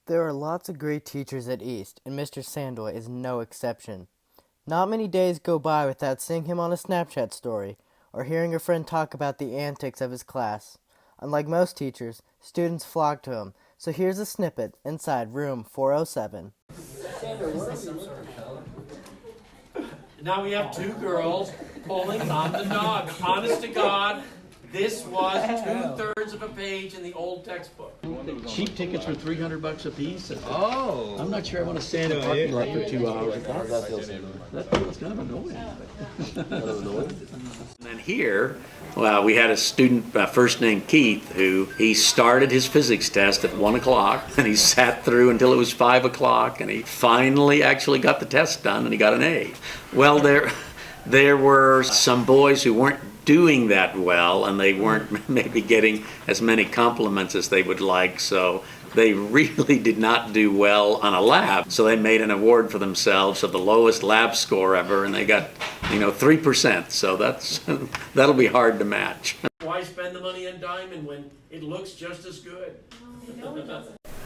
There are lots of great teachers at East, and Mr. Sandoy is no exception. Not many days go by without seeing him on a Snapchat story, or hearing a friend talk about the antics of his class. Unlike most teachers, students flock to him, so here's a snippet inside room 407. Now we have two girls pulling on the dog. Honest to God, this was 2/3 of a page in the old textbook. Cheap tickets were $300 a piece. Oh. I'm not sure I want to stand in the parking lot for 2 hours. That feels kind of annoying. And here, well, we had a student first named Keith who he started his physics test at 1 o'clock and he sat through until it was 5 o'clock and he finally actually got the test done and he got an A. Well, there were some boys who weren't doing that well and they weren't maybe getting as many compliments as they would like, so they really did not do well on a lab. So they made an award for themselves of the lowest lab score ever, and they got 3%, so that'll be hard to match. Why spend the money on diamond when it looks just as good?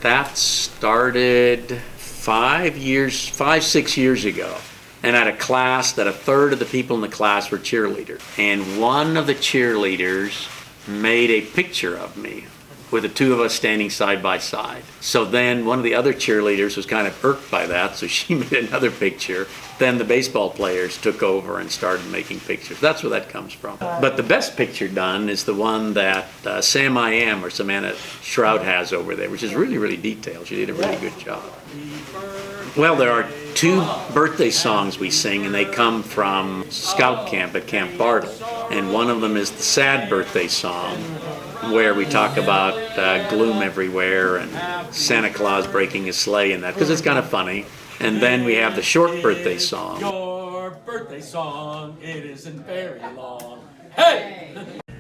That started 6 years ago. And I had a class that a third of the people in the class were cheerleaders. And one of the cheerleaders made a picture of me with the two of us standing side by side. So then one of the other cheerleaders was kind of irked by that, so she made another picture. Then the baseball players took over and started making pictures. That's where that comes from. But the best picture done is the one that Sam I Am or Samantha Shroud has over there, which is really, really detailed. She did a really good job. Well, there are 2 birthday songs we sing, and they come from Scout Camp at Camp Bartle. And one of them is the sad birthday song, where we talk about gloom everywhere and Santa Claus breaking his sleigh and that, because it's kind of funny. And then we have the short birthday song. Your birthday song, it isn't very long. Hey!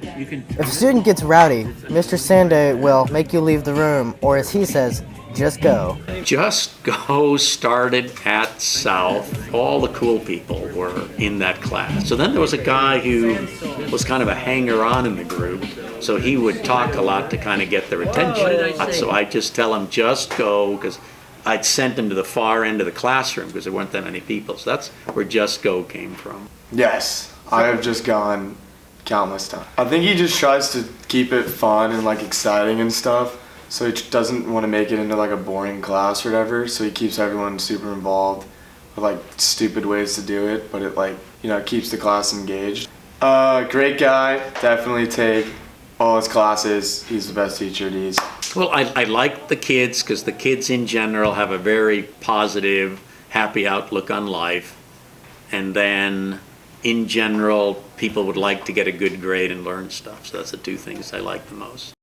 If a student gets rowdy, Mr. Sandoy will make you leave the room, or as he says, just go. Just Go started at South. All the cool people were in that class. So then there was a guy who was kind of a hanger-on in the group, so he would talk a lot to kind of get their attention. So I just tell him, just go, because I'd sent him to the far end of the classroom because there weren't that many people. So that's where Just Go came from. Yes, I have just gone countless times. I think he just tries to keep it fun and like exciting and stuff. So he doesn't want to make it into like a boring class or whatever, so he keeps everyone super involved with like stupid ways to do it, but it keeps the class engaged. Great guy, definitely take all his classes. He's the best teacher at East. Well, I like the kids because the kids in general have a very positive, happy outlook on life. And then in general, people would like to get a good grade and learn stuff. So that's the 2 things I like the most.